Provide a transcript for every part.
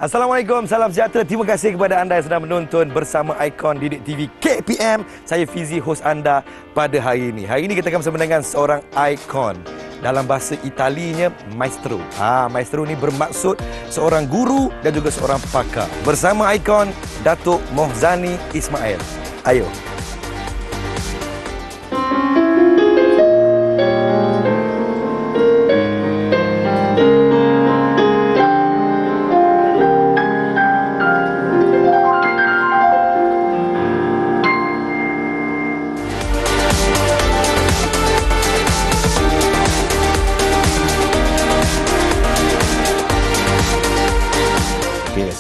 Assalamualaikum, salam sejahtera. Terima kasih kepada anda yang sedang menonton bersama Ikon Didik TV KPM. Saya Fizi, hos anda pada hari ini. Hari ini kita akan bersama dengan seorang ikon. Dalam bahasa Italinya, maestro. Maestro ini bermaksud seorang guru dan juga seorang pakar. Bersama ikon Datuk Mohzani Ismail. Ayo.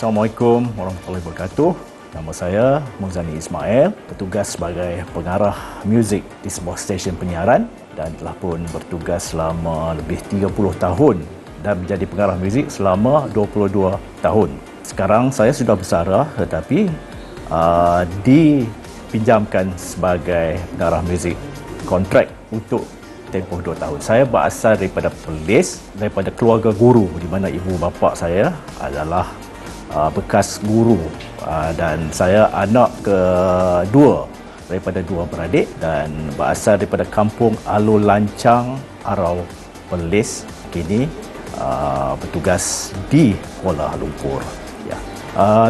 Assalamualaikum warahmatullahi wabarakatuh. Nama saya Mohzani Ismail, bertugas sebagai pengarah muzik di sebuah stesen penyiaran dan telah pun bertugas selama lebih 30 tahun dan menjadi pengarah muzik selama 22 tahun. Sekarang saya sudah bersara tetapi dipinjamkan sebagai pengarah muzik kontrak untuk tempoh 2 tahun. Saya berasal daripada Perlis, daripada keluarga guru di mana ibu bapa saya adalah bekas guru dan saya anak kedua daripada dua beradik dan berasal daripada kampung Alor Lancang, Arau, Perlis. Kini bertugas di Kuala Lumpur. Ya.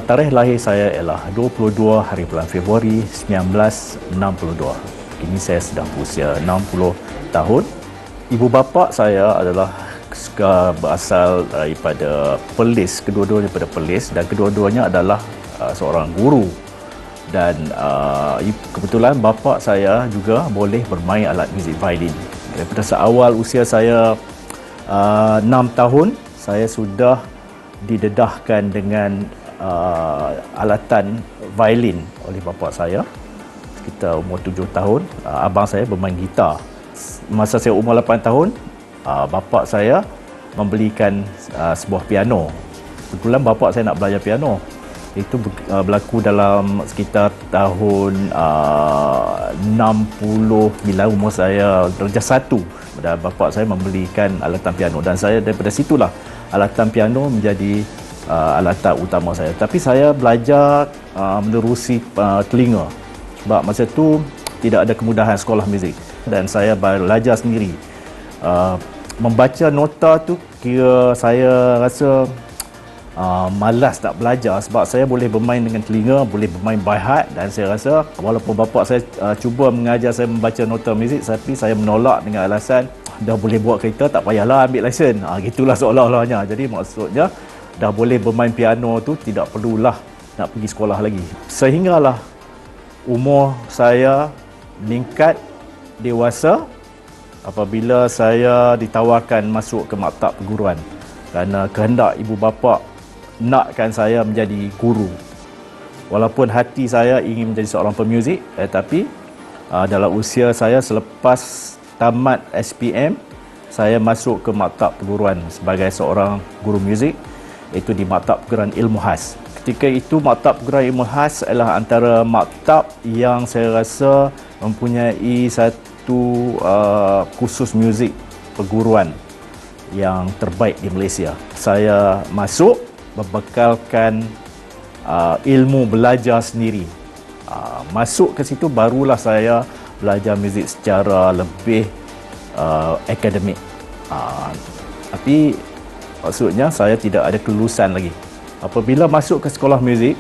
Tarikh lahir saya ialah 22 hari bulan Februari 1962. Kini saya sedang berusia 60 tahun. Ibu bapa saya adalah berasal daripada Perlis, kedua-duanya daripada Perlis dan kedua-duanya adalah seorang guru dan kebetulan bapa saya juga boleh bermain alat muzik violin. Daripada seawal usia saya 6 tahun, saya sudah didedahkan dengan alatan violin oleh bapa saya. Sekitar umur 7 tahun, abang saya bermain gitar. Masa saya umur 8 tahun, bapa saya membelikan sebuah piano. Kebetulan bapa saya nak belajar piano. Itu berlaku dalam sekitar tahun 60 bila umur saya darjah 1. Dan bapa saya membelikan alatan piano dan saya daripada situlah alatan piano menjadi alatan utama saya. Tapi saya belajar menerusi telinga. Sebab masa tu tidak ada kemudahan sekolah muzik dan saya belajar sendiri. Membaca nota tu kira saya rasa malas tak belajar sebab saya boleh bermain dengan telinga, boleh bermain by heart dan saya rasa walaupun bapa saya cuba mengajar saya membaca nota muzik tapi saya menolak dengan alasan dah boleh buat kereta tak payahlah ambil lesen. Gitulah seolah-olahnya. Jadi maksudnya dah boleh bermain piano tu tidak perlulah nak pergi sekolah lagi. Sehinggalah umur saya meningkat dewasa apabila saya ditawarkan masuk ke maktab perguruan kerana kehendak ibu bapa nakkan saya menjadi guru. Walaupun hati saya ingin menjadi seorang pemuzik, tapi dalam usia saya selepas tamat SPM, saya masuk ke maktab perguruan sebagai seorang guru muzik, iaitu di maktab perguruan Ilmu Khas. Ketika itu maktab perguruan Ilmu Khas adalah antara maktab yang saya rasa mempunyai satu kursus muzik perguruan yang terbaik di Malaysia. Saya masuk membekalkan ilmu belajar sendiri. Masuk ke situ barulah saya belajar muzik secara lebih akademik. Tapi maksudnya saya tidak ada kelulusan lagi. Apabila masuk ke sekolah muzik,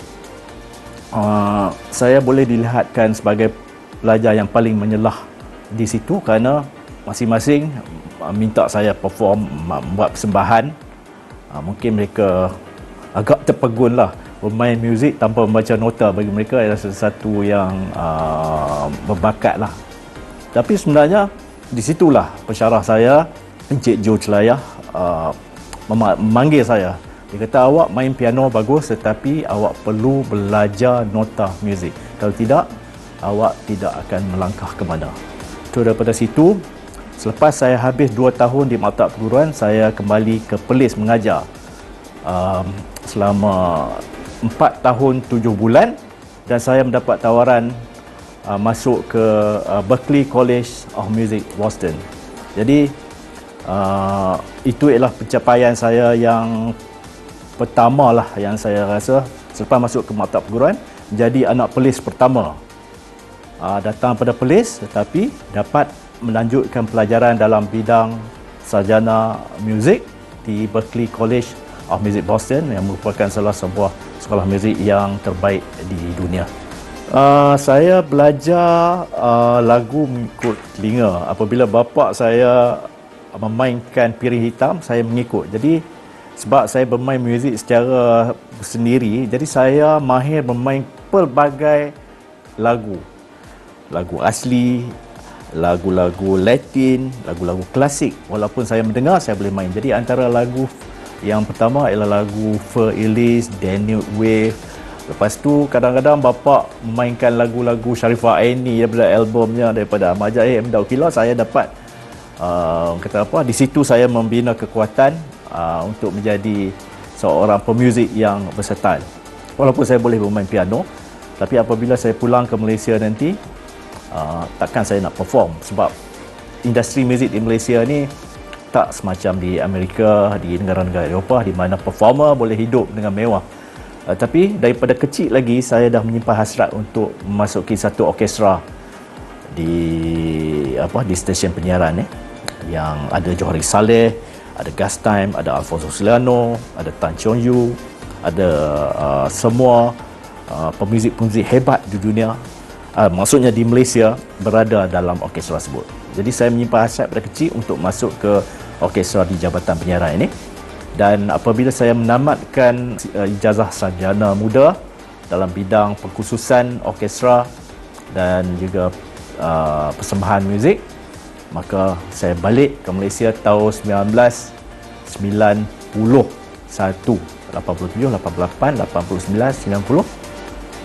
saya boleh dilihatkan sebagai pelajar yang paling menyelah di situ kerana masing-masing minta saya perform, buat persembahan. Mungkin mereka agak terpegun lah. Bermain muzik tanpa membaca nota bagi mereka adalah sesuatu yang berbakat lah. Tapi sebenarnya di situlah pensyarah saya, Encik Jo Celayah, memanggil saya. Dia kata awak main piano bagus tetapi awak perlu belajar nota muzik. Kalau tidak, awak tidak akan melangkah ke mana. Daripada situ, selepas saya habis 2 tahun di maktab perguruan, saya kembali ke Perlis mengajar selama 4 tahun 7 bulan dan saya mendapat tawaran masuk ke Berklee College of Music, Boston. Jadi itu ialah pencapaian saya yang pertama lah yang saya rasa selepas masuk ke maktab perguruan, menjadi anak pelis pertama. Datang pada pelis tetapi dapat melanjutkan pelajaran dalam bidang sarjana muzik di Berklee College of Music Boston yang merupakan salah sebuah sekolah muzik yang terbaik di dunia. Saya belajar lagu mengikut telinga. Apabila bapa saya memainkan piring hitam, saya mengikut. Jadi sebab saya bermain muzik secara sendiri, jadi saya mahir bermain pelbagai lagu. Lagu asli, lagu-lagu Latin, lagu-lagu klasik. Walaupun saya mendengar, saya boleh main. Jadi antara lagu yang pertama ialah lagu Fur Ellis, Daniel Wave. Lepas tu kadang-kadang bapa memainkan lagu-lagu Sharifah Aini daripada albumnya, daripada Ahmad Zahid, Daud Kila. Saya dapat di situ saya membina kekuatan untuk menjadi seorang pemuzik yang versatile. Walaupun saya boleh bermain piano, tapi apabila saya pulang ke Malaysia nanti, takkan saya nak perform sebab industri muzik di Malaysia ni tak semacam di Amerika, di negara-negara Eropah di mana performer boleh hidup dengan mewah. Tapi daripada kecil lagi saya dah menyimpan hasrat untuk memasuki satu orkestra di stesen penyiaran yang ada Johari Saleh, ada Gas Time, ada Alfonso Solano, ada Tan Chong Yu, ada semua pemuzik-pemuzik hebat di dunia, maksudnya di Malaysia, berada dalam orkestra tersebut. Jadi saya menyimpan hasrat pada kecil untuk masuk ke orkestra di Jabatan Penyiaran ini. Dan apabila saya menamatkan ijazah sarjana muda dalam bidang pengkhususan orkestra dan juga persembahan muzik, maka saya balik ke Malaysia tahun 1991, 87, 88, 89, 90.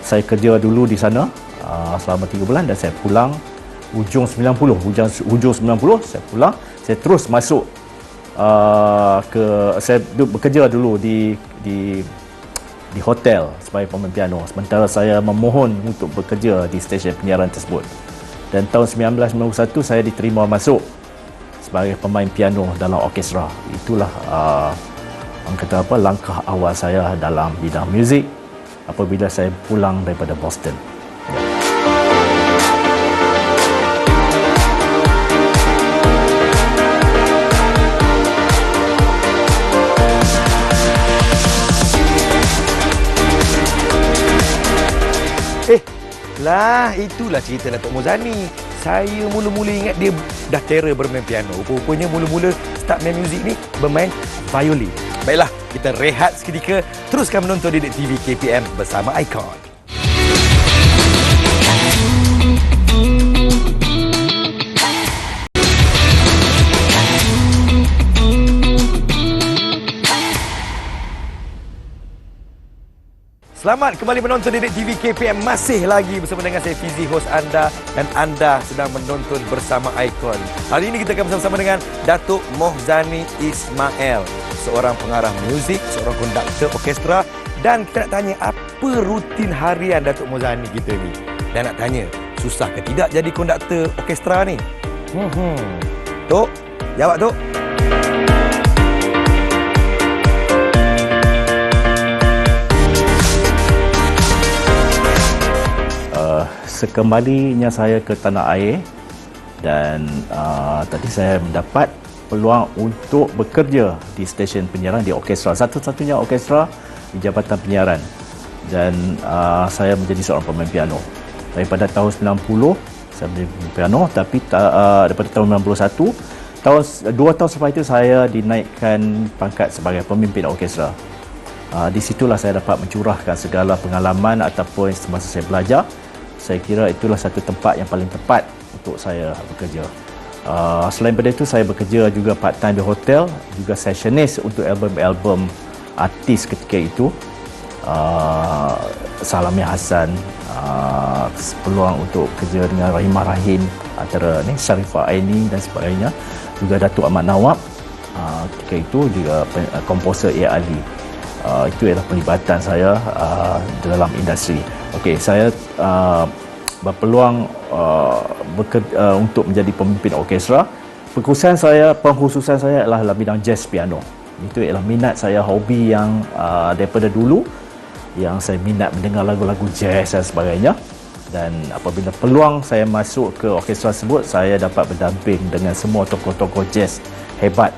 Saya kerja dulu di sana selama 3 bulan dan saya pulang hujung 90. Hujung 90 saya pulang, saya terus masuk saya bekerja dulu di hotel sebagai pemain piano sementara saya memohon untuk bekerja di stesen penyiaran tersebut. Dan tahun 1991 saya diterima masuk sebagai pemain piano dalam orkestra. Itulah langkah awal saya dalam bidang muzik apabila saya pulang daripada Boston. Itulah cerita Datuk Mozani. Saya mula-mula ingat dia dah terror bermain piano. Rupanya mula-mula start main muzik ni bermain violin. Baiklah, kita rehat seketika. Teruskan menonton Didik TV KPM bersama Icon. Selamat kembali menonton Didik TV KPM. Masih lagi bersama dengan saya Fizi, host anda, dan anda sedang menonton bersama Icon. Hari ini kita akan bersama dengan Datuk Mohzani Ismail, seorang pengarah muzik, seorang konduktor orkestra, dan kita nak tanya apa rutin harian Datuk Mohzani kita ni. Dan nak tanya, susah ke tidak jadi konduktor orkestra ni? Tok, jawab Tok. Sekembalinya saya ke tanah air dan tadi saya mendapat peluang untuk bekerja di stesen penyiaran, di orkestra, satu-satunya orkestra di Jabatan Penyiaran, dan saya menjadi seorang pemain piano. Daripada tahun 90 saya menjadi pemain piano, tapi daripada tahun 91, 2 tahun selepas itu saya dinaikkan pangkat sebagai pemimpin orkestra. Di situlah saya dapat mencurahkan segala pengalaman ataupun semasa saya belajar. Saya kira itulah satu tempat yang paling tepat untuk saya bekerja. Selain daripada itu, saya bekerja juga part-time di hotel, juga sessionist untuk album-album artis ketika itu. Salami Hassan, peluang untuk kerja dengan Rahimah Rahim, antara ni Sharifah Aini dan sebagainya. Juga Datuk Ahmad Nawab, ketika itu juga komposer A. Ali. Itu adalah pelibatan saya dalam industri. Okey, saya berpeluang untuk menjadi pemimpin orkestra. Pengkhususan saya adalah dalam bidang jazz piano. Itu ialah minat saya, hobi yang daripada dulu, yang saya minat mendengar lagu-lagu jazz dan sebagainya. Dan apabila peluang saya masuk ke orkestra tersebut, saya dapat berdamping dengan semua tokoh-tokoh jazz hebat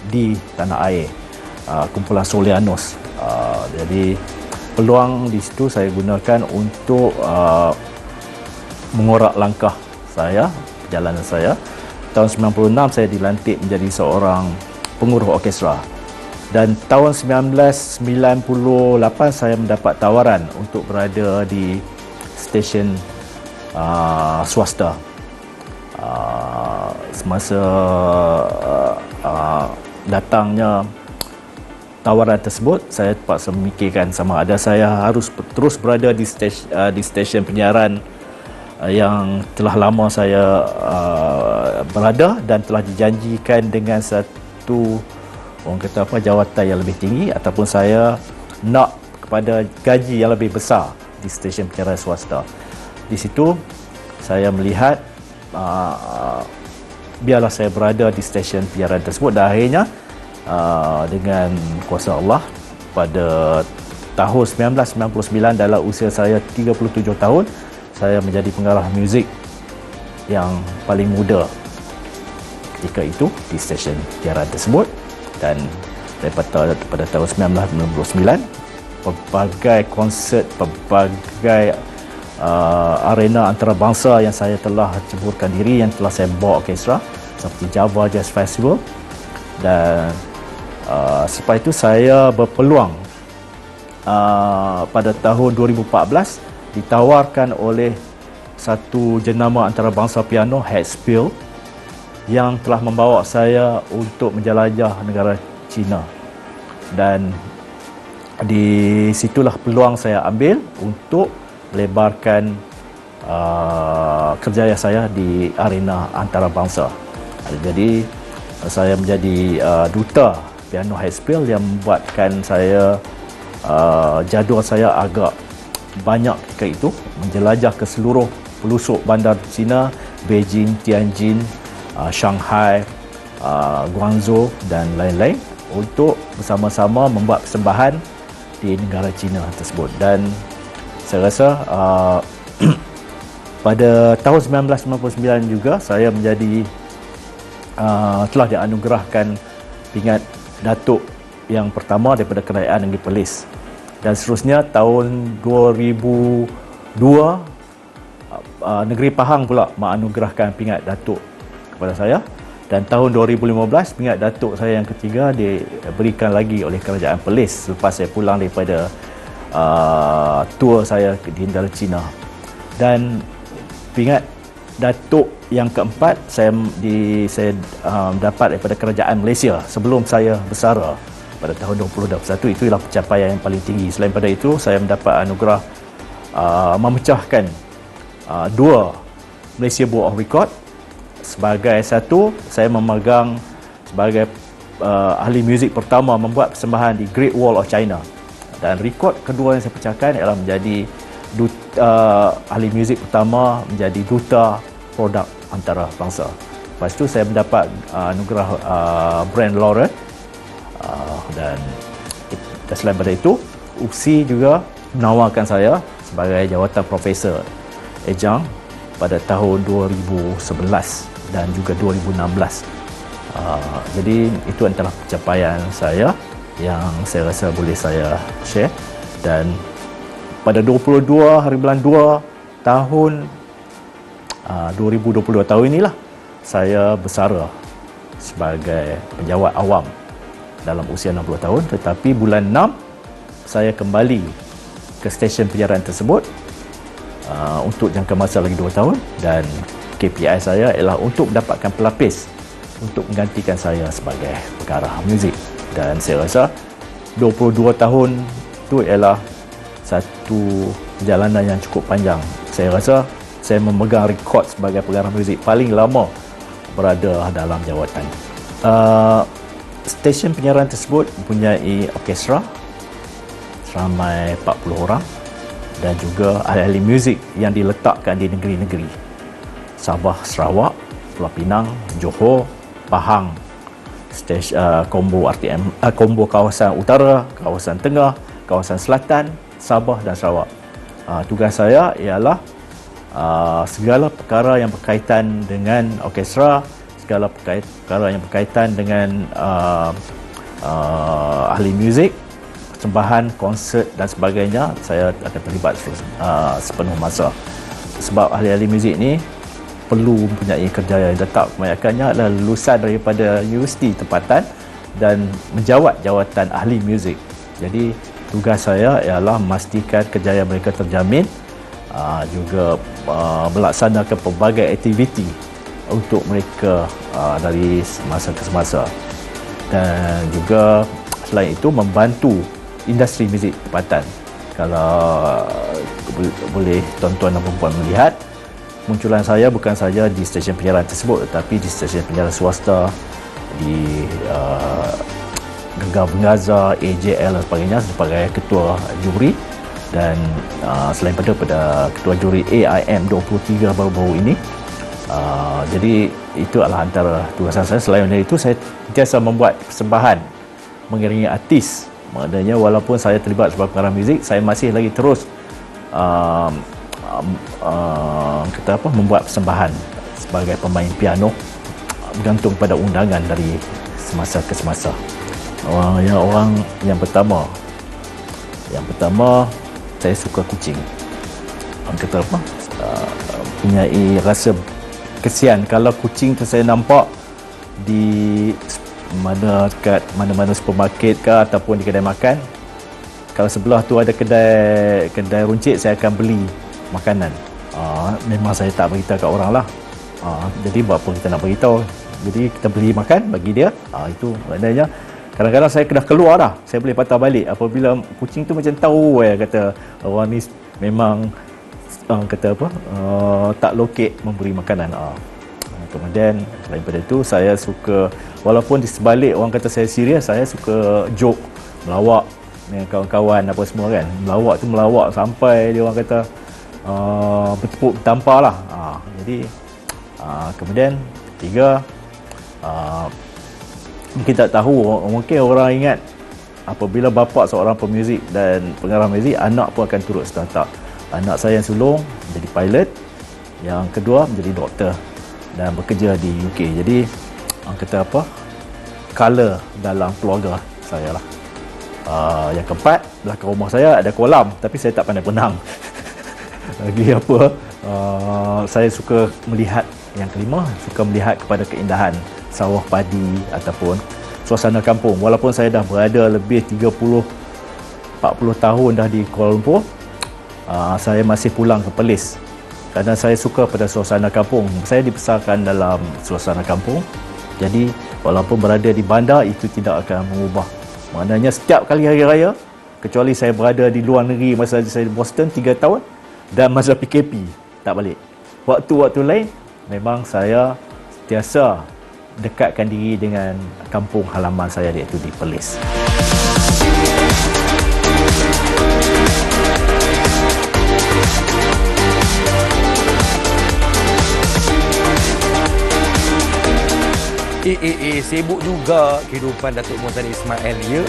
di tanah air, kumpulan Solianos. Jadi peluang di situ saya gunakan untuk mengorak langkah saya, perjalanan saya. Tahun 96 saya dilantik menjadi seorang penguruh orkestra. Dan tahun 1998 saya mendapat tawaran untuk berada di stesen swasta. Semasa datangnya tawaran tersebut, saya terpaksa memikirkan sama ada saya harus terus berada di stesen penyiaran yang telah lama saya berada dan telah dijanjikan dengan satu, orang kata apa, jawatan yang lebih tinggi, ataupun saya nak kepada gaji yang lebih besar di stesen penyiaran swasta. Di situ saya melihat biarlah saya berada di stesen penyiaran tersebut, dan akhirnya dengan kuasa Allah pada tahun 1999 dalam usia saya 37 tahun, saya menjadi pengarah muzik yang paling muda ketika itu di stesen penyiaran tersebut. Dan pada tahun 1999, pelbagai konsert, pelbagai arena antarabangsa yang saya telah ceburkan diri, yang telah saya bawa orkestra, seperti Java Jazz Festival. Dan selepas itu saya berpeluang pada tahun 2014 ditawarkan oleh satu jenama antarabangsa piano, Hatfield, yang telah membawa saya untuk menjelajah negara China. Dan di situlah peluang saya ambil untuk melebarkan kerjaya saya di arena antarabangsa. Jadi saya menjadi duta piano Hatfield, yang membuatkan saya jadual saya agak banyak ketika itu, menjelajah ke seluruh pelusuk bandar China, Beijing, Tianjin, Shanghai, Guangzhou dan lain-lain, untuk bersama-sama membuat persembahan di negara China tersebut. Dan saya rasa pada tahun 1999 juga saya menjadi telah dianugerahkan pingat Datuk yang pertama daripada Kerajaan Negeri Perlis. Dan seterusnya tahun 2002 Negeri Pahang pula menganugerahkan pingat Datuk kepada saya. Dan tahun 2015 pingat Datuk saya yang ketiga diberikan lagi oleh Kerajaan Perlis selepas saya pulang daripada tour saya di negara China. Dan pingat Datuk yang keempat saya dapat daripada Kerajaan Malaysia sebelum saya bersara pada tahun 2021. Itu ialah pencapaian yang paling tinggi. Selain pada itu, saya mendapat anugerah memecahkan dua Malaysia Book of Record. Sebagai satu, saya memegang sebagai ahli muzik pertama membuat persembahan di Great Wall of China. Dan rekod kedua yang saya pecahkan ialah menjadi ahli muzik pertama menjadi duta produk antarabangsa. Lepas itu saya mendapat anugerah Brand Laureate. Dan selain daripada itu, UPSI juga menawarkan saya sebagai jawatan Profesor Ejang pada tahun 2011 dan juga 2016. Jadi itu antara pencapaian saya yang saya rasa boleh saya share. Dan pada 22 hari bulan 2 tahun 2022 tahun inilah saya bersara sebagai penjawat awam dalam usia 60 tahun. Tetapi bulan 6 saya kembali ke stesen penyiaran tersebut untuk jangka masa lagi 2 tahun, dan KPI saya ialah untuk mendapatkan pelapis untuk menggantikan saya sebagai pengarah muzik. Dan saya rasa 22 tahun itu ialah satu perjalanan yang cukup panjang. Saya rasa saya memegang rekod sebagai pengarah muzik paling lama berada dalam jawatan. Stesen penyiaran tersebut mempunyai orkestra ramai 40 orang dan juga ahli-ahli muzik yang diletakkan di negeri-negeri Sabah, Sarawak, Pulau Pinang, Johor, Pahang, combo RTM, combo kawasan utara, kawasan tengah, kawasan selatan, Sabah dan Sarawak. Tugas saya ialah segala perkara yang berkaitan dengan orkestra, segala perkara yang berkaitan dengan ahli muzik, persembahan, konsert dan sebagainya, saya akan terlibat sepenuh masa. Sebab ahli-ahli muzik ni perlu mempunyai kerjaya yang tetap. Kebanyakannya adalah lulusan daripada universiti tempatan dan menjawat jawatan ahli muzik. Jadi tugas saya ialah memastikan kerjaya mereka terjamin, juga melaksanakan pelbagai aktiviti untuk mereka dari masa ke semasa, dan juga selain itu membantu industri muzik tempatan. Kalau boleh tuan-tuan dan puan melihat, munculan saya bukan saja di stesen penyiaran tersebut, tetapi di stesen penyiaran swasta, di Gegar Bengaza, AJL dan sebagainya sebagai ketua juri, dan selain pada ketua juri AIM 23 baru-baru ini. Jadi itu adalah antara tugasan saya. Selain dari itu, saya biasa membuat persembahan mengiringi artis. Maknanya walaupun saya terlibat sebagai pengarah muzik, saya masih lagi terus membuat persembahan sebagai pemain piano, bergantung pada undangan dari semasa ke semasa. Yang pertama saya suka kucing. Orang kata apa? Punyai rasa kesian kalau kucing tu saya nampak di mana-mana supermarket ke ataupun di kedai makan. Kalau sebelah tu ada kedai runcit, saya akan beli makanan. Memang saya tak beritahu kat orang lah. Jadi buat apa kita nak beritahu? Jadi kita beli makan bagi dia. Itu maknanya kadang-kadang saya kena keluar dah. Saya boleh patah balik apabila kucing tu macam tahu kata orang ni memang tak lokek memberi makanan. Kemudian selain daripada itu, saya suka, walaupun di sebalik orang kata saya serius, saya suka joke, melawak dengan kawan-kawan apa semua kan. Melawak sampai dia orang kata bertepuk bertampar lah. Jadi kemudian ketiga, mungkin tak tahu, mungkin orang ingat apabila bapa seorang pemuzik dan pengarah muzik, anak pun akan turut serta. Anak saya yang sulung menjadi pilot, yang kedua menjadi doktor dan bekerja di UK. Jadi orang kata apa, color dalam keluarga saya lah. Yang keempat, belakang rumah saya ada kolam, tapi saya tak pandai berenang. Lagi saya suka melihat. Yang kelima, suka melihat kepada keindahan sawah padi ataupun suasana kampung. Walaupun saya dah berada lebih 30-40 tahun dah di Kuala Lumpur, saya masih pulang ke Perlis kerana saya suka pada suasana kampung. Saya dibesarkan dalam suasana kampung. Jadi walaupun berada di bandar, itu tidak akan mengubah. Maknanya setiap kali hari raya, kecuali saya berada di luar negeri masa saya di Boston 3 tahun dan masa PKP tak balik. Waktu-waktu lain memang saya sentiasa dekatkan diri dengan kampung halaman saya, iaitu di Perlis. Sibuk juga kehidupan Datuk Mohzani Ismail, ya.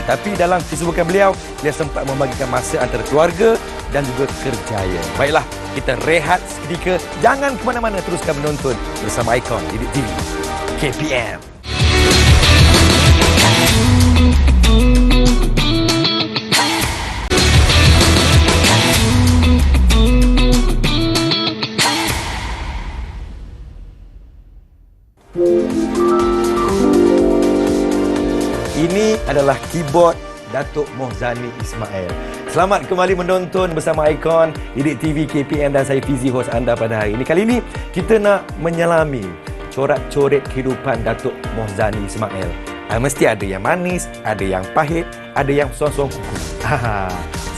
Tapi dalam kesibukan beliau, dia sempat membagikan masa antara keluarga dan juga kerjaya. Baiklah, kita rehat seketika. Jangan ke mana-mana, teruskan menonton bersama Icon Didik TV KPM. Ini adalah keyboard Datuk Mohzani Ismail. Selamat kembali menonton bersama Icon Didik TV KPM dan saya Fizi, hos anda pada hari ini. Kali ini kita nak menyelami corak-coret kehidupan Datuk Mohzani Ismail. Mesti ada yang manis, ada yang pahit, ada yang suang-suang kuku.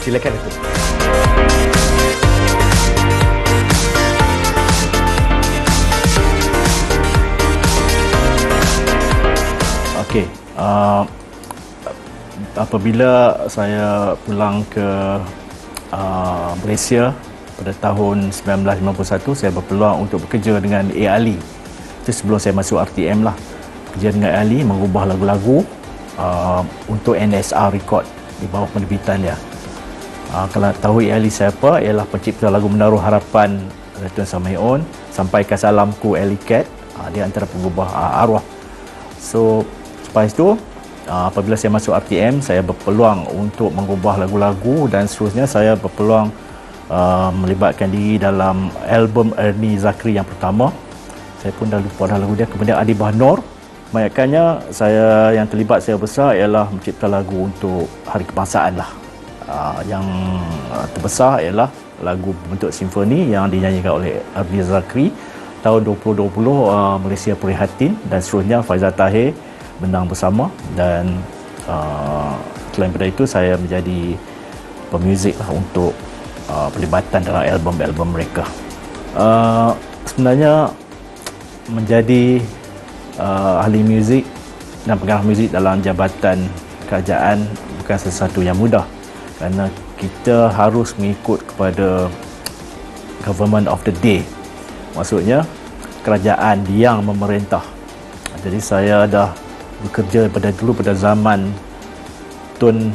Silakan Datuk. Okey. Apabila saya pulang ke Malaysia pada tahun 1951, saya berpeluang untuk bekerja dengan A. Ali. Itu sebelum saya masuk RTM lah. bekerja dengan Ali mengubah lagu-lagu untuk NSR Record di bawah penerbitan dia. Kalau tahu Ali siapa, ialah pencipta lagu Menaruh Harapan Tun Samion, Sampaikan Salamku Ali Cat. Dia antara pengubah arwah. So lepas itu apabila saya masuk RTM, saya berpeluang untuk mengubah lagu-lagu dan seterusnya saya berpeluang melibatkan diri dalam album Ernie Zakri yang pertama. Saya pun dah lupa dah lagu dia. Kemudian Adibah Nur. Kebanyakannya saya yang terlibat saya besar ialah mencipta lagu untuk Hari Kebangsaan lah. Yang terbesar ialah lagu bentuk simfoni yang dinyanyikan oleh Ernie Zakri tahun 2020, Malaysia Prihatin, dan seterusnya Faizal Tahir menang bersama. Dan selain daripada itu saya menjadi pemuzik lah untuk pelibatan dalam album-album mereka. Sebenarnya menjadi ahli muzik dan pengarah muzik dalam jabatan kerajaan bukan sesuatu yang mudah, kerana kita harus mengikut kepada government of the day, maksudnya kerajaan yang memerintah. Jadi saya dah bekerja pada zaman Tun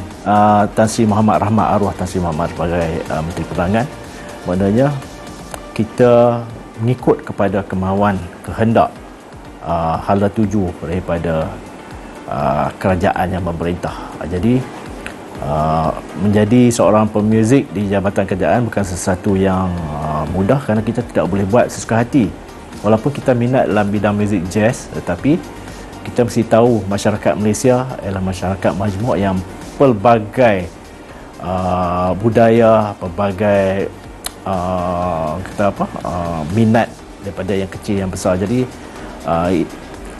Tan Sri Muhammad Rahmat, arwah Tan Sri Muhammad sebagai Menteri Perdagangan. Maknanya kita mengikut kepada kemahuan, kehendak, hala tuju daripada kerajaan yang memerintah. Jadi menjadi seorang pemuzik di jabatan kerajaan bukan sesuatu yang mudah, kerana kita tidak boleh buat sesuka hati. Walaupun kita minat dalam bidang muzik jazz, tetapi kita mesti tahu masyarakat Malaysia adalah masyarakat majmuk yang pelbagai budaya, pelbagai minat, daripada yang kecil yang besar. Jadi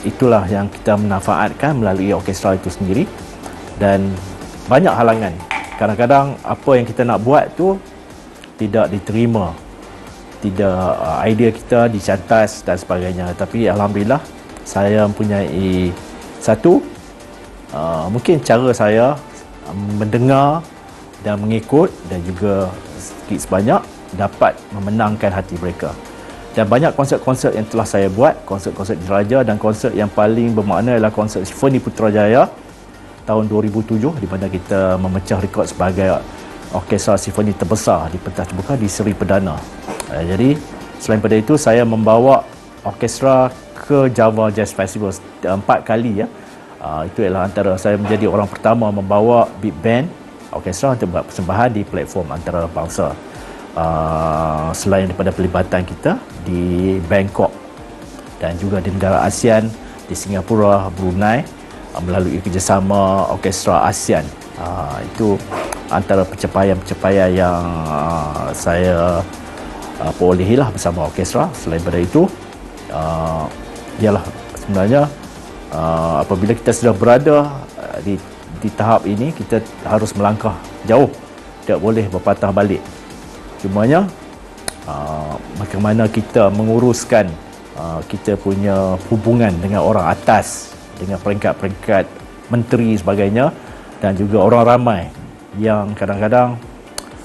itulah yang kita manfaatkan melalui orkestra itu sendiri. Dan banyak halangan, kadang-kadang apa yang kita nak buat tu tidak diterima, tidak idea kita dicantas dan sebagainya. Tapi alhamdulillah saya mempunyai satu mungkin cara saya mendengar dan mengikut, dan juga sedikit sebanyak dapat memenangkan hati mereka. Dan banyak konsert-konsert yang telah saya buat, konsert-konsert diraja, dan konsert yang paling bermakna adalah konsert Simfoni Putrajaya tahun 2007, di mana kita memecah rekod sebagai orkestra simfoni terbesar di pentas terbuka di Seri Perdana. Jadi selain daripada itu, saya membawa orkestra ke Java Jazz Festival 4 kali ya. Itu adalah antara saya menjadi orang pertama membawa big band orkestra untuk buat persembahan di platform antarabangsa. Selain daripada pelibatan kita di Bangkok dan juga di negara ASEAN, di Singapura, Brunei, melalui kerjasama orkestra ASEAN. Itu antara pencapaian-pencapaian yang saya perolehilah bersama orkestra. Selain daripada itu, ialah sebenarnya apabila kita sudah berada di tahap ini, kita harus melangkah jauh, tidak boleh berpatah balik. Cumanya bagaimana kita menguruskan kita punya hubungan dengan orang atas, dengan peringkat-peringkat menteri sebagainya, dan juga orang ramai yang kadang-kadang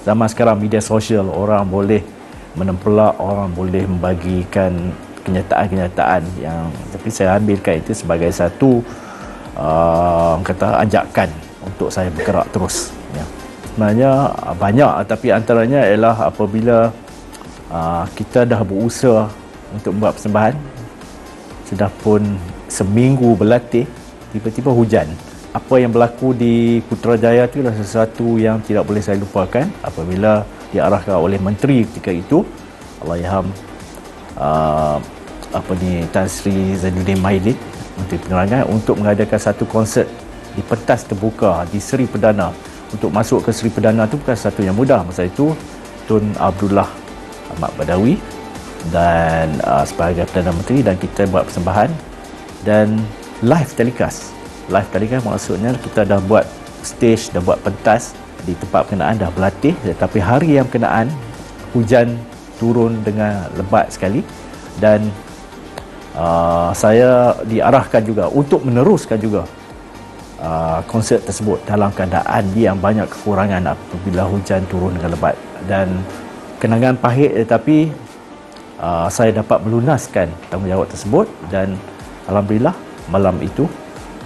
zaman sekarang media sosial, orang boleh menempelak, orang boleh membagikan kenyataan-kenyataan yang, tapi saya ambilkan itu sebagai satu anjakan untuk saya bergerak terus ya. Sebenarnya banyak, tapi antaranya ialah apabila kita dah berusaha untuk membuat persembahan, sudah pun seminggu berlatih, tiba-tiba hujan. Apa yang berlaku di Putrajaya itu adalah sesuatu yang tidak boleh saya lupakan apabila diarahkan oleh menteri ketika itu, Allahyarham Tan Sri Zainuddin Maidin, Menteri Penerangan, untuk mengadakan satu konsert di pentas terbuka di Seri Perdana. Untuk masuk ke Seri Perdana itu bukan sesuatu yang mudah. Masa itu Tun Abdullah Ahmad Badawi dan sebagai Perdana Menteri, dan kita buat persembahan dan live telecast. Live telecast maksudnya kita dah buat stage, dah buat pentas di tempat berkenaan, dah berlatih, tetapi hari yang berkenaan hujan turun dengan lebat sekali, dan saya diarahkan juga untuk meneruskan juga konsert tersebut dalam keadaan yang banyak kekurangan apabila hujan turun dengan lebat. Dan kenangan pahit, tetapi saya dapat melunaskan tanggungjawab tersebut, dan alhamdulillah malam itu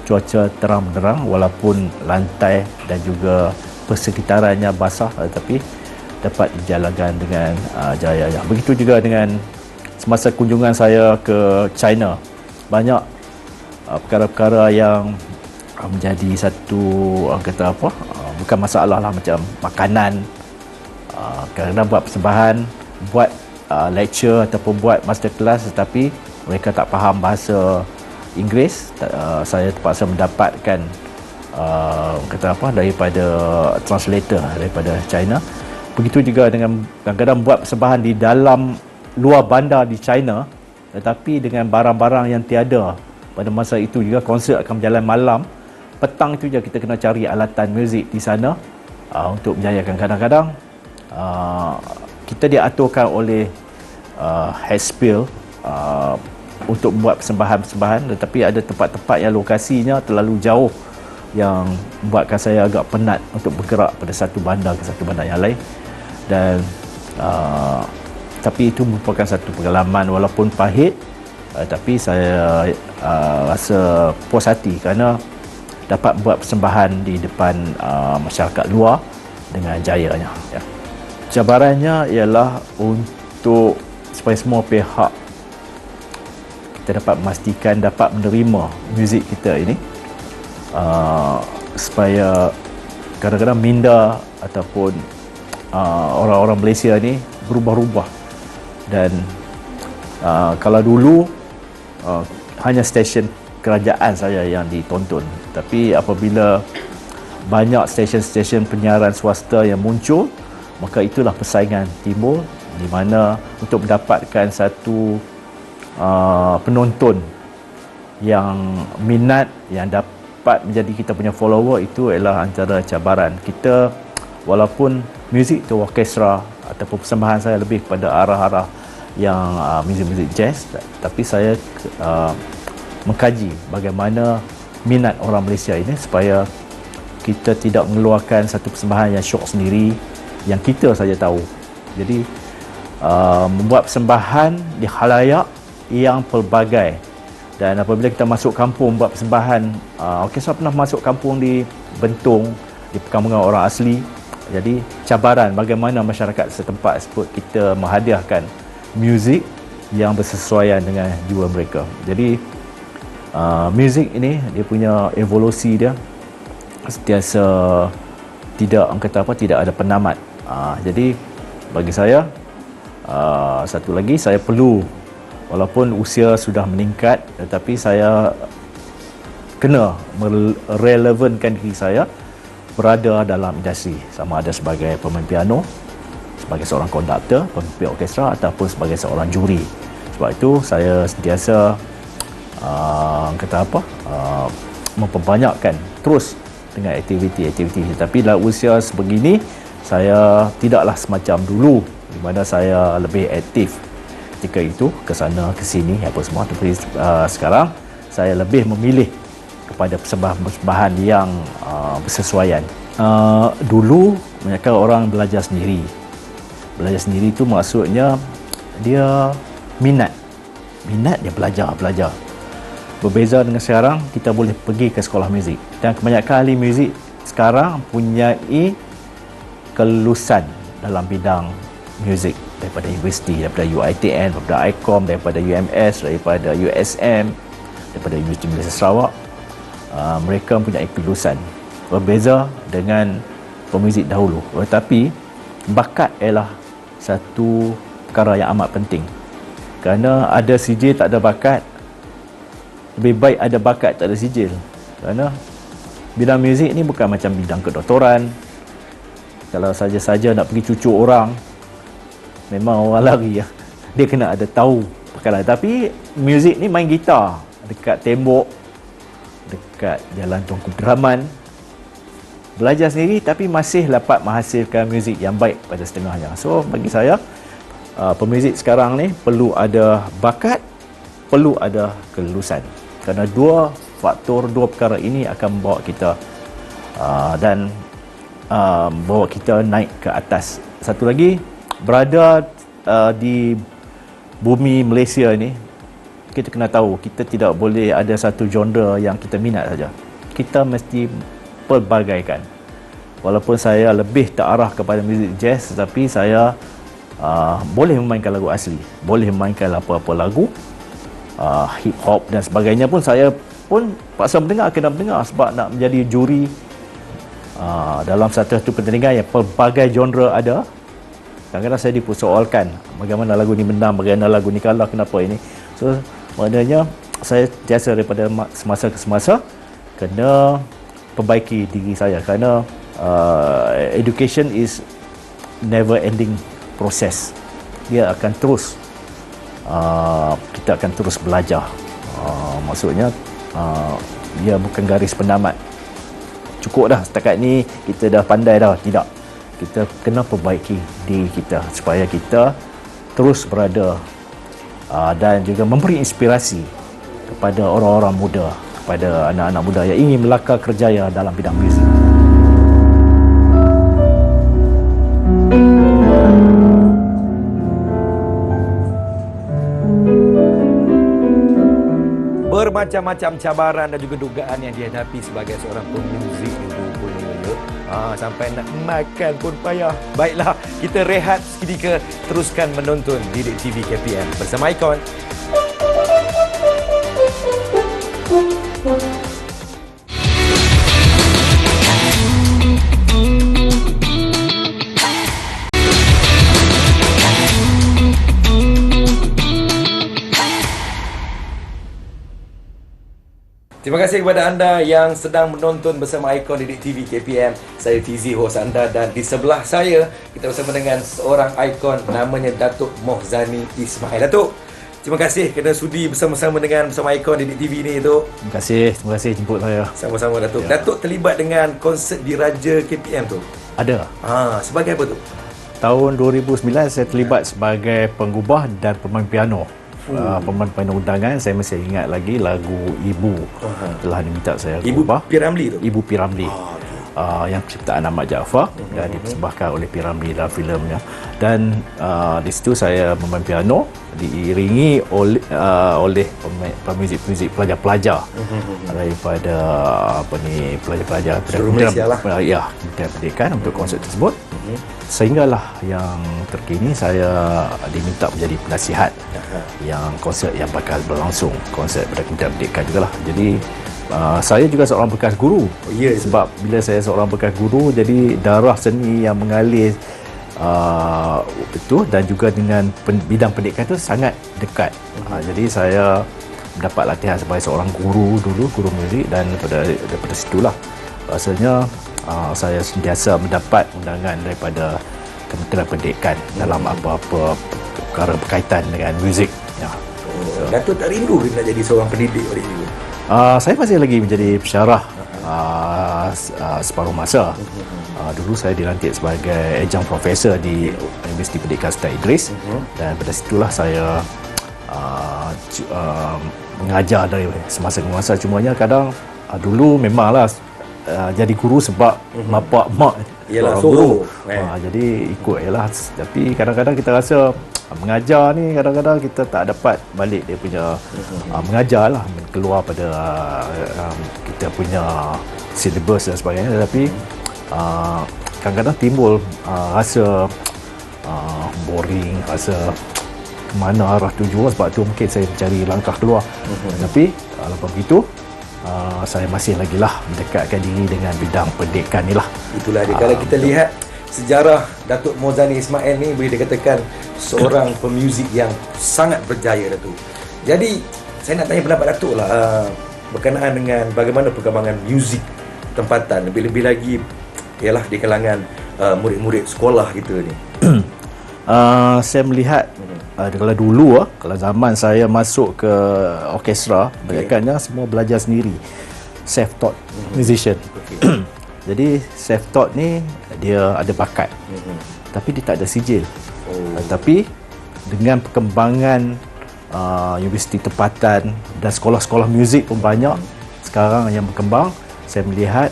cuaca terang benderang walaupun lantai dan juga persekitarannya basah, tetapi dapat dijalankan dengan jaya. Begitu juga dengan semasa kunjungan saya ke China, banyak perkara-perkara yang menjadi satu kata apa, bukan masalah lah, macam makanan, kadang-kadang buat persembahan, buat lecture ataupun buat masterclass, tetapi mereka tak faham bahasa Inggeris. Saya terpaksa mendapatkan kata apa, daripada translator daripada China. Begitu juga dengan kadang-kadang buat persembahan di dalam luar bandar di China, tetapi dengan barang-barang yang tiada. Pada masa itu juga konsert akan berjalan malam, petang itu je kita kena cari alatan muzik di sana untuk menjayakan. Kadang-kadang kita diaturkan oleh Headspiel untuk membuat persembahan-persembahan, tetapi ada tempat-tempat yang lokasinya terlalu jauh yang membuatkan saya agak penat untuk bergerak pada satu bandar ke satu bandar yang lain. Dan tapi itu merupakan satu pengalaman walaupun pahit, tapi saya rasa puas hati kerana dapat buat persembahan di depan masyarakat luar dengan jayanya. Cabarannya ialah untuk supaya semua pihak kita dapat memastikan dapat menerima muzik kita ini, supaya kadang-kadang minda ataupun orang-orang Malaysia ni berubah-ubah. Dan kalau dulu hanya stesen kerajaan saya yang ditonton, tapi apabila banyak stesen-stesen penyiaran swasta yang muncul, maka itulah persaingan timbul, di mana untuk mendapatkan satu penonton yang minat, yang dapat menjadi kita punya follower, itu adalah antara cabaran kita. Walaupun muzik itu orkestra ataupun persembahan saya lebih kepada arah-arah yang muzik-muzik jazz, tapi saya mengkaji bagaimana minat orang Malaysia ini supaya kita tidak mengeluarkan satu persembahan yang syok sendiri yang kita saja tahu. Jadi membuat persembahan di khalayak yang pelbagai. Dan apabila kita masuk kampung buat persembahan, orkestra pernah masuk kampung di Bentong, di perkampungan orang asli. Jadi cabaran bagaimana masyarakat setempat sebut kita menghadiahkan muzik yang bersesuaian dengan jiwa mereka. Jadi muzik ini dia punya evolusi dia sentiasa tidak ada penamat. Jadi bagi saya satu lagi, saya perlu, walaupun usia sudah meningkat, tetapi saya kena merelevankan diri saya berada dalam industri, sama ada sebagai pemain piano, sebagai seorang konduktor, pemimpin orkestra, ataupun sebagai seorang juri. Sebab itu saya sentiasa memperbanyakkan terus dengan aktiviti-aktiviti. Tapi dalam usia sebegini, saya tidaklah semacam dulu di mana saya lebih aktif ketika itu, ke sana ke sini apa semua. Tapi sekarang saya lebih memilih kepada persembahan-persembahan yang bersesuaian. Dulu kebanyakan orang belajar sendiri. Belajar sendiri itu maksudnya dia minat dia belajar. Berbeza dengan sekarang, kita boleh pergi ke sekolah muzik, dan kebanyakan ahli muzik sekarang mempunyai kelulusan dalam bidang muzik daripada universiti, daripada UiTM, daripada ICOM, daripada UMS, daripada USM, daripada Universiti Malaysia Sarawak. Mereka mempunyai kelulusan. Berbeza dengan pemuzik dahulu. Tetapi bakat ialah satu perkara yang amat penting. Kerana ada sijil tak ada bakat, lebih baik ada bakat tak ada sijil. Kerana bidang muzik ni bukan macam bidang kedoktoran. Kalau saja-saja nak pergi cucuk orang, memang orang lari ya. Dia kena ada tahu perkara. Tapi muzik ni main gitar dekat tembok, dekat jalan Tunku Abdul belajar sendiri, tapi masih dapat menghasilkan muzik yang baik pada setengahnya. So bagi saya, pemuzik sekarang ni perlu ada bakat, perlu ada kelulusan. Kerana dua perkara ini akan membawa kita dan bawa kita naik ke atas. Satu lagi, berada di bumi Malaysia ni kita kena tahu kita tidak boleh ada satu genre yang kita minat saja. Kita mesti pelbagaikan. Walaupun saya lebih terarah kepada muzik jazz, tetapi saya boleh memainkan lagu asli, boleh memainkan apa-apa lagu hip hop dan sebagainya pun saya pun paksa kena mendengar sebab nak menjadi juri dalam satu pertandingan yang pelbagai genre ada. Kadang-kadang saya dipersoalkan bagaimana lagu ni menang, bagaimana lagu ni kalah, kenapa ini. So maknanya saya biasa daripada semasa ke semasa kena perbaiki diri saya, kerana education is never ending proses. Dia akan terus kita akan terus belajar. Maksudnya dia bukan garis penamat. Cukup dah setakat ni kita dah pandai dah. Tidak. Kita kena perbaiki diri kita supaya kita terus berada dan juga memberi inspirasi kepada orang-orang muda, kepada anak-anak muda yang ingin melakar kerjaya dalam bidang muzik. Bermacam-macam cabaran dan juga dugaan yang dihadapi sebagai seorang pemuzik itu rupanya. Sampai nak makan pun payah. Baiklah, kita rehat seketika, teruskan menonton Didik TV KPM bersama Icon. Terima kasih kepada anda yang sedang menonton bersama Icon Didik TV KPM. Saya Fizi, hos anda, dan di sebelah saya kita bersama dengan seorang ikon namanya Datuk Mohzani Ismail. Datuk, terima kasih kerana sudi bersama-sama bersama Icon Didik TV ni, Datuk. Terima kasih jemput saya. Sama-sama, Datuk. Datuk terlibat dengan konsert Diraja KPM tu? Ada. Sebagai apa tu? Tahun 2009 saya terlibat sebagai penggubah dan pemain piano. Pemain piano undangan. Saya masih ingat lagi lagu Ibu telah diminta saya gubah. Ibu Piramli tu? Ibu Piramli. Yang penciptaan Ahmad Jaafar dan dipersembahkan oleh Piramli dalam filmnya. Dan di situ saya memain piano diiringi oleh pemuzik-pemuzik pelajar-pelajar daripada pelajar-pelajar Kementerian Pendidikan untuk konsert tersebut. Sehinggalah yang terkini saya diminta menjadi penasihat yang konsert yang bakal berlangsung, konsert pada Kementerian Pendidikan jugalah. Jadi saya juga seorang bekas guru. Sebab bila saya seorang bekas guru, jadi darah seni yang mengalir itu dan juga dengan bidang pendidikan itu sangat dekat. Jadi saya mendapat latihan sebagai seorang guru dulu, guru muzik, dan daripada situlah rasanya saya sentiasa mendapat undangan daripada Kementerian Pendidikan dalam apa-apa perkara berkaitan dengan muzik. Datuk tak rindu nak jadi seorang pendidik pada ini? Saya masih lagi menjadi pensyarah separuh masa. Dulu saya dilantik sebagai adjunct profesor di Universiti Pendidikan Sultan Idris, dan pada situlah saya mengajar dari semasa ke masa. Cumanya kadang dulu memanglah jadi guru sebab bapak mak guru. Jadi ikut jelah. Tapi kadang-kadang kita rasa mengajar ni kadang-kadang kita tak dapat balik dia punya mengajar lah, keluar pada kita punya syllabus dan sebagainya. Tapi kadang-kadang timbul rasa boring, rasa mana arah tuju. Sebab tu mungkin saya mencari langkah keluar. Tapi walaupun begitu, saya masih lagi lah mendekatkan diri dengan bidang pendidikan ni lah. Itulah dia. Kalau kita lihat sejarah Datuk Mohzani Ismail ni, boleh dikatakan seorang pemuzik yang sangat berjaya, Datuk. Jadi saya nak tanya pendapat Datuk lah berkenaan dengan bagaimana perkembangan muzik tempatan, lebih-lebih lagi ialah di kalangan murid-murid sekolah kita ni. Saya melihat kalau dulu kalau zaman saya masuk ke orkestra, kebanyakannya semua belajar sendiri, self-taught musician. Jadi self-taught ni dia ada bakat, tapi dia tak ada sijil. Tapi dengan perkembangan universiti tempatan dan sekolah-sekolah muzik pun banyak sekarang yang berkembang, saya melihat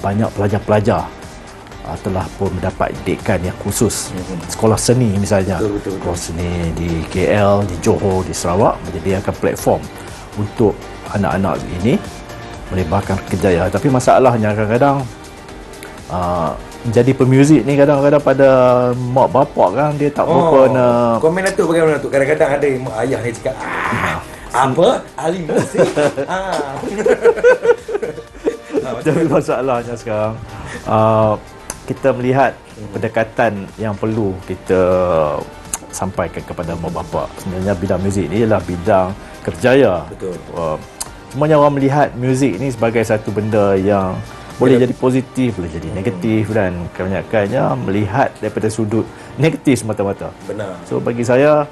banyak pelajar-pelajar telah pun mendapat didikan yang khusus. Sekolah seni misalnya, Betul. sekolah seni di KL, di Johor, di Sarawak menyediakan platform untuk anak-anak ini melebarkan kejayaan. Tapi masalahnya kadang-kadang jadi pemuzik ni kadang-kadang pada mak bapak kan dia tak berapa nak. Komen Datuk bagaimana Datuk? Kadang-kadang ada mak ayah ni cakap apa? Ahli muzik. Tapi masalahnya sekarang kita melihat pendekatan yang perlu kita sampaikan kepada mak bapak. Sebenarnya bidang muzik ni ialah bidang kerjaya. Betul. Semuanya orang melihat muzik ni sebagai satu benda yang boleh jadi positif, boleh jadi negatif, dan kebanyakannya melihat daripada sudut negatif semata-mata. Benar. So bagi saya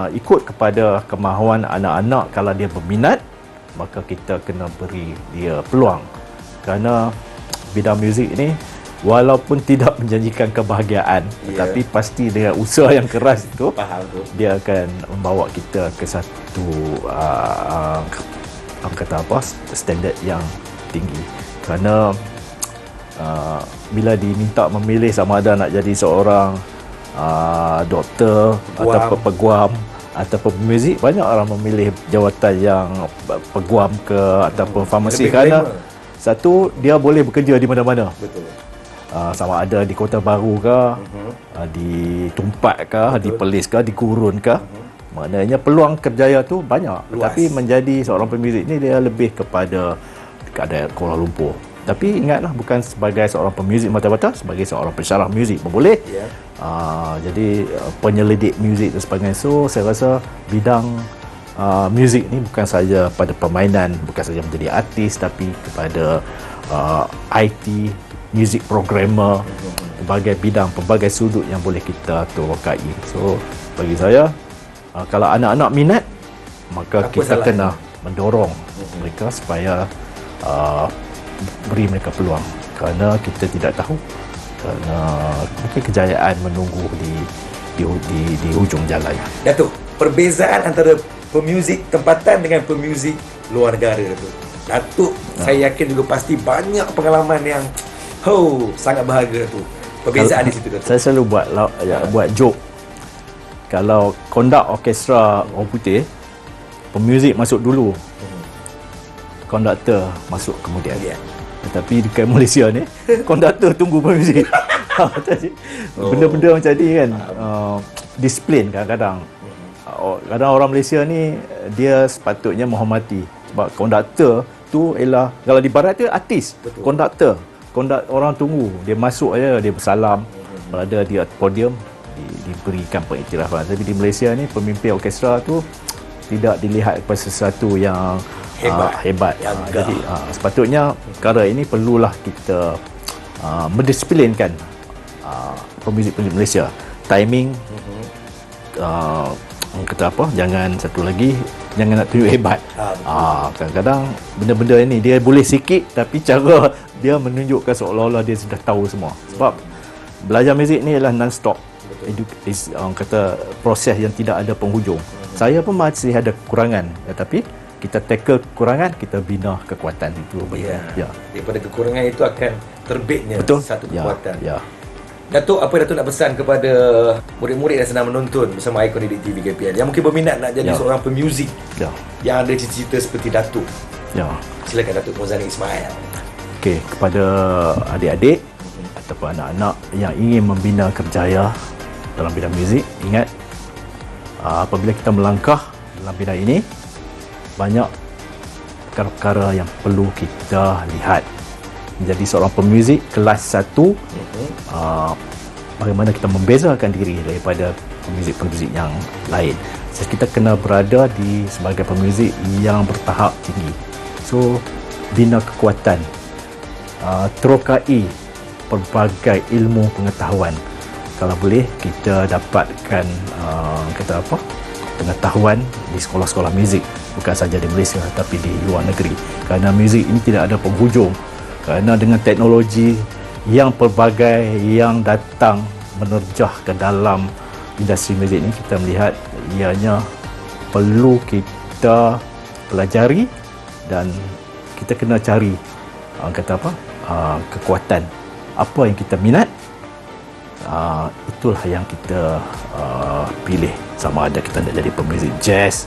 ikut kepada kemahuan anak-anak. Kalau dia berminat, maka kita kena beri dia peluang, kerana bidang muzik ni walaupun tidak menjanjikan kebahagiaan, tetapi pasti dengan usaha yang keras itu Faham tu. dia akan membawa kita ke satu standard yang tinggi. Kerana bila diminta memilih sama ada nak jadi seorang doktor ataupun peguam ataupun pemuzik, banyak orang memilih jawatan yang peguam ke ataupun farmasi, kerana satu, dia boleh bekerja di mana-mana. Betul. Sama ada di Kota Baru ke, di Tumpat ke, di Perlis ke, di Gurun ke. Maknanya peluang kerjaya tu banyak. Luas. Tapi menjadi seorang pemuzik ni dia lebih kepada keadaan Kuala Lumpur. Tapi ingatlah, bukan sebagai seorang pemuzik mata-mata, sebagai seorang pensyarah muzik pun boleh. Jadi penyelidik muzik dan sebagainya. So saya rasa bidang muzik ni bukan saja pada permainan, bukan saja menjadi artis, tapi kepada IT, music programmer, pelbagai bidang, pelbagai sudut yang boleh kita terokai. So bagi saya, kalau anak-anak minat, maka kita kena mendorong mereka supaya beri mereka peluang, kerana kita tidak tahu, kerana mungkin kejayaan menunggu di hujung jalan. Datuk, perbezaan antara pemuzik tempatan dengan pemuzik luar negara, Datuk saya yakin juga pasti banyak pengalaman yang sangat berharga tu. Perbezaan di situ, Datuk. Saya selalu buat joke. Kalau kondak orkestra orang putih, pemuzik masuk dulu, konduktor masuk kemudian. Tetapi dekat Malaysia ni, konduktor tunggu pemuzik. Benda-benda macam ni kan, disiplin kadang-kadang. Kadang orang Malaysia ni dia sepatutnya menghormati, sebab konduktor tu ialah, kalau di barat tu artis, konduktor orang tunggu, dia masuk aja, dia bersalam, berada di podium, diberikan pengiktirafan. Tapi di Malaysia ni pemimpin orkestra tu tidak dilihat sebagai sesuatu yang hebat. Jadi sepatutnya perkara ini perlulah kita mendisiplinkan pemuzik-pemuzik Malaysia. Timing, kata apa, jangan satu lagi, jangan nak tunjuk hebat. Kadang-kadang benda-benda ini dia boleh sikit, tapi cara dia menunjukkan seolah-olah dia sudah tahu semua. Sebab belajar muzik ni adalah non-stop. Orang kata proses yang tidak ada penghujung. Saya pun masih ada kekurangan, tetapi kita tackle kekurangan, kita bina kekuatan itu. Daripada kekurangan itu akan terbitnya satu kekuatan. Datuk, apa Datuk nak pesan kepada murid-murid yang sedang menonton bersama Icon Didik TV KPL yang mungkin berminat nak jadi seorang pemuzik yang ada cita-cita seperti Datuk? Silakan Datuk Muzani Ismail. Okey, kepada adik-adik ataupun anak-anak yang ingin membina kerjaya dalam bidang muzik, ingat, apabila kita melangkah dalam bidang ini, banyak perkara-perkara yang perlu kita lihat. Menjadi seorang pemuzik kelas 1, bagaimana kita membezakan diri daripada pemuzik-pemuzik yang lain. So, kita kena berada sebagai pemuzik yang bertahap tinggi. So, bina kekuatan, terokai pelbagai ilmu pengetahuan. Kalau boleh, kita dapatkan pengetahuan di sekolah-sekolah muzik, bukan saja di Malaysia tapi di luar negeri, kerana muzik ini tidak ada penghujung. Kerana dengan teknologi yang pelbagai yang datang menerjah ke dalam industri muzik ini, kita melihat ianya perlu kita pelajari, dan kita kena cari kekuatan apa yang kita minat, itulah yang kita pilih. Sama ada kita nak jadi pemuzik jazz,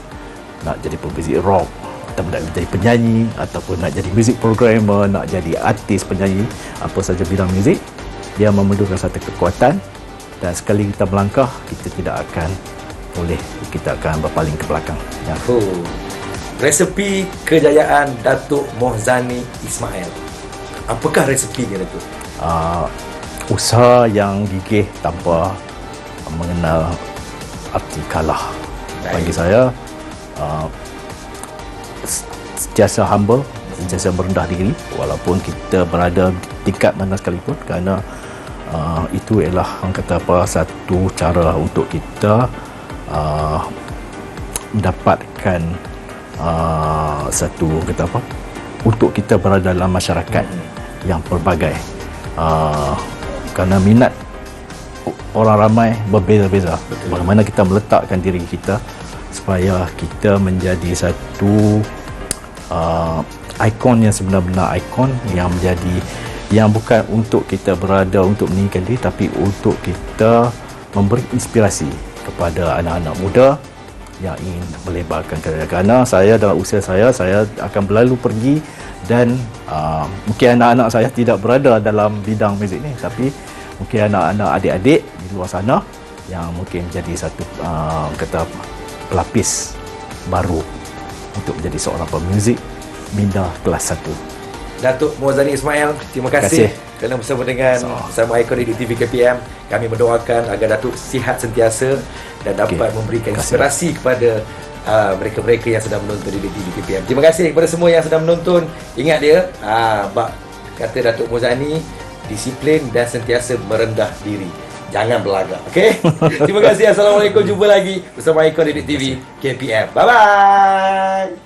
nak jadi pemuzik rock, atau nak jadi penyanyi, ataupun nak jadi music programmer, nak jadi artis penyanyi, apa saja bidang muzik, dia memerlukan satu kekuatan, dan sekali kita melangkah, kita tidak akan boleh, kita akan berpaling ke belakang. Ya. Resepi kejayaan Datuk Mohzani Ismail. Apakah resepinya, Datuk? Usaha yang gigih tanpa mengenal arti kalah. Bagi saya, sentiasa humble, sentiasa merendah diri walaupun kita berada di tingkat mana sekalipun, kerana itu ialah orang kata apa, satu cara untuk kita mendapatkan satu kata apa, untuk kita berada dalam masyarakat yang pelbagai, kerana minat orang ramai berbeza-beza. Bagaimana kita meletakkan diri kita supaya kita menjadi satu ikon yang sebenar-benar ikon, yang menjadi, yang bukan untuk kita berada untuk meninggikan diri, tapi untuk kita memberi inspirasi kepada anak-anak muda yang ingin melebarkan karir. Kerana saya dalam usia saya akan berlalu pergi, dan mungkin anak-anak saya tidak berada dalam bidang muzik ni, tapi mungkin anak-anak adik-adik di luar sana yang mungkin jadi satu kata pelapis baru untuk menjadi seorang pemuzik minda kelas 1. Datuk Mohzani Ismail, terima kasih kerana bersama dengan bersama Ikon Didik TV KPM. Kami mendoakan agar Datuk sihat sentiasa dan dapat memberikan inspirasi kepada mereka-mereka yang sedang menonton Didik TV KPM. Terima kasih kepada semua yang sedang menonton. Ingat dia, bak kata Datuk Mohzani, disiplin dan sentiasa merendah diri. Jangan berlagak. Okey? Terima kasih. Assalamualaikum. Jumpa lagi bersama Ikon Didik TV KPM. Bye-bye.